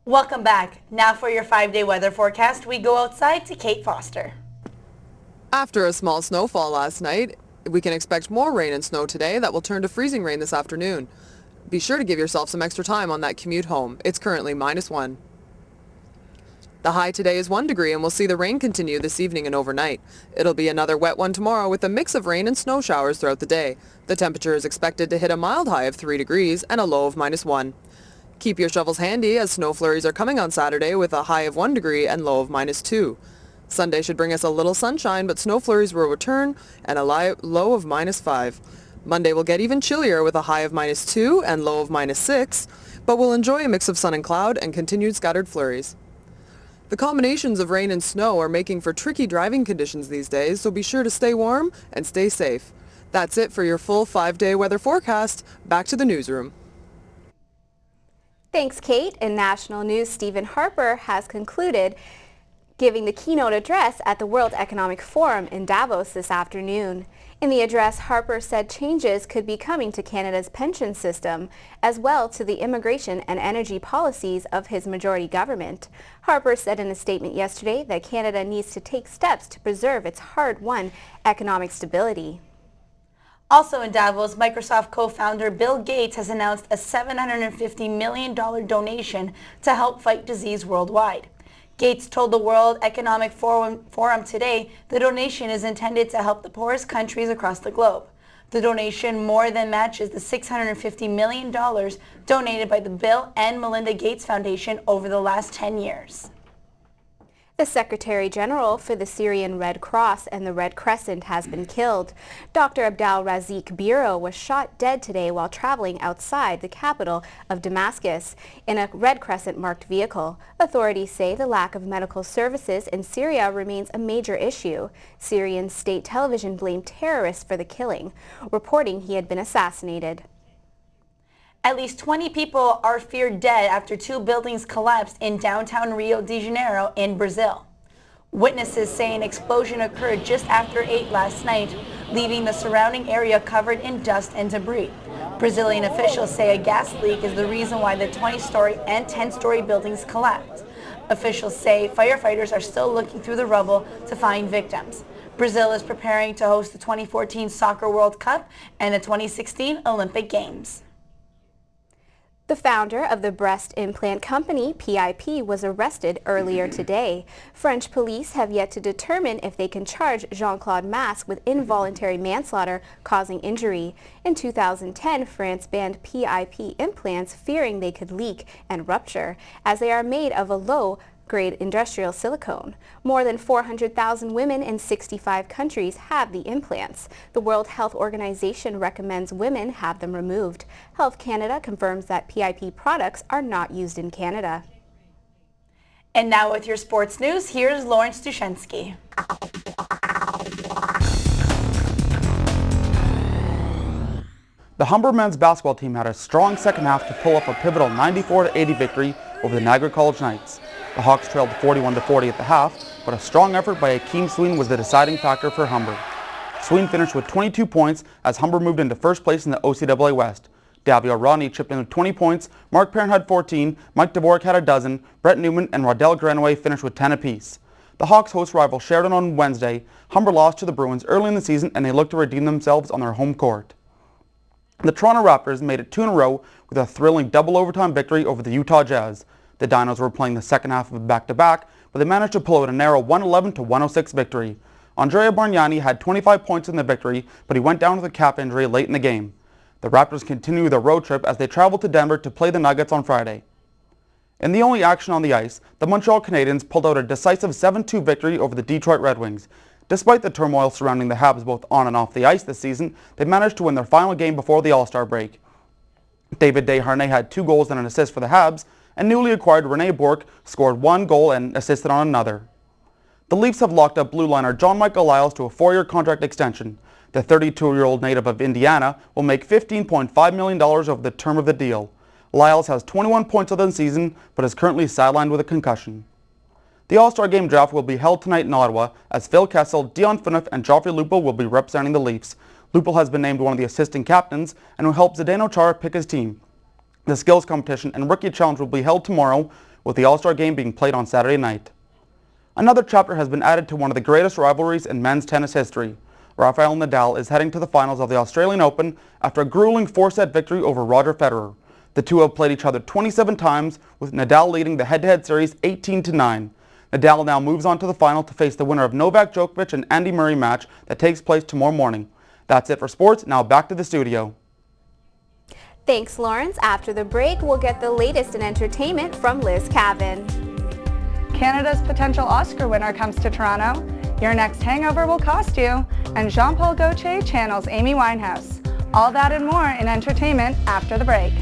Welcome back. Now for your 5-day weather forecast, we go outside to Kate Foster. After a small snowfall last night, we can expect more rain and snow today that will turn to freezing rain this afternoon. Be sure to give yourself some extra time on that commute home. It's currently -1. The high today is 1 degree and we'll see the rain continue this evening and overnight. It'll be another wet one tomorrow with a mix of rain and snow showers throughout the day. The temperature is expected to hit a mild high of 3 degrees and a low of -1. Keep your shovels handy as snow flurries are coming on Saturday with a high of 1 degree and low of -2. Sunday should bring us a little sunshine, but snow flurries will return and a low of -5. Monday will get even chillier with a high of -2 and low of -6, but we'll enjoy a mix of sun and cloud and continued scattered flurries. The combinations of rain and snow are making for tricky driving conditions these days, so be sure to stay warm and stay safe. That's it for your full 5-day weather forecast. Back to the newsroom. Thanks, Kate. In national news, Stephen Harper has concluded giving the keynote address at the World Economic Forum in Davos this afternoon. In the address, Harper said changes could be coming to Canada's pension system, as well to the immigration and energy policies of his majority government. Harper said in a statement yesterday that Canada needs to take steps to preserve its hard-won economic stability. Also in Davos, Microsoft co-founder Bill Gates has announced a $750 million donation to help fight disease worldwide. Gates told the World Economic Forum today the donation is intended to help the poorest countries across the globe. The donation more than matches the $650 million donated by the Bill and Melinda Gates Foundation over the last 10 years. The Secretary General for the Syrian Red Cross and the Red Crescent has been killed. Dr. Abdal Razik Biro was shot dead today while traveling outside the capital of Damascus in a Red Crescent-marked vehicle. Authorities say the lack of medical services in Syria remains a major issue. Syrian state television blamed terrorists for the killing, reporting he had been assassinated. At least 20 people are feared dead after 2 buildings collapsed in downtown Rio de Janeiro in Brazil. Witnesses say an explosion occurred just after 8 last night, leaving the surrounding area covered in dust and debris. Brazilian officials say a gas leak is the reason why the 20-story and 10-story buildings collapsed. Officials say firefighters are still looking through the rubble to find victims. Brazil is preparing to host the 2014 Soccer World Cup and the 2016 Olympic Games. The founder of the breast implant company, PIP, was arrested earlier today. French police have yet to determine if they can charge Jean-Claude Masse with involuntary manslaughter causing injury. In 2010, France banned PIP implants, fearing they could leak and rupture, as they are made of a low-grade industrial silicone. More than 400,000 women in 65 countries have the implants. The World Health Organization recommends women have them removed. Health Canada confirms that PIP products are not used in Canada. And now with your sports news, here's Lawrence Dushensky. The Humber men's basketball team had a strong second half to pull up a pivotal 94-80 victory over the Niagara College Knights. The Hawks trailed 41-40 at the half, but a strong effort by Akeem Sween was the deciding factor for Humber. Sween finished with 22 points as Humber moved into first place in the OCAA West. Davio Rodney chipped in with 20 points, Mark Perrin had 14, Mike Dvorak had a dozen, Brett Newman and Rodell Granaway finished with 10 apiece. The Hawks host rival Sheridan on Wednesday. Humber lost to the Bruins early in the season and they look to redeem themselves on their home court. The Toronto Raptors made it 2 in a row with a thrilling double overtime victory over the Utah Jazz. The Dinos were playing the second half of a back-to-back, but they managed to pull out a narrow 111-106 victory. Andrea Bargnani had 25 points in the victory, but he went down with a calf injury late in the game. The Raptors continue their road trip as they travel to Denver to play the Nuggets on Friday. In the only action on the ice, the Montreal Canadiens pulled out a decisive 7-2 victory over the Detroit Red Wings. Despite the turmoil surrounding the Habs both on and off the ice this season, they managed to win their final game before the All-Star break. David Desharnais had 2 goals and an assist for the Habs, and newly acquired Rene Bourque scored 1 goal and assisted on another. The Leafs have locked up blue liner John Michael Liles to a 4-year contract extension. The 32-year-old native of Indiana will make $15.5 million over the term of the deal. Liles has 21 points of the season, but is currently sidelined with a concussion. The All-Star Game draft will be held tonight in Ottawa as Phil Kessel, Dion Phaneuf and Joffrey Lupul will be representing the Leafs. Lupul has been named one of the assistant captains and will help Zdeno Chara pick his team. The skills competition and rookie challenge will be held tomorrow with the All-Star game being played on Saturday night. Another chapter has been added to one of the greatest rivalries in men's tennis history. Rafael Nadal is heading to the finals of the Australian Open after a grueling 4-set victory over Roger Federer. The two have played each other 27 times, with Nadal leading the head-to-head series 18-9. Nadal now moves on to the final to face the winner of Novak Djokovic and Andy Murray match that takes place tomorrow morning. That's it for sports. Now back to the studio. Thanks, Lawrence. After the break, we'll get the latest in entertainment from Liz Cavan. Canada's potential Oscar winner comes to Toronto. Your next hangover will cost you. And Jean-Paul Gaultier channels Amy Winehouse. All that and more in entertainment after the break.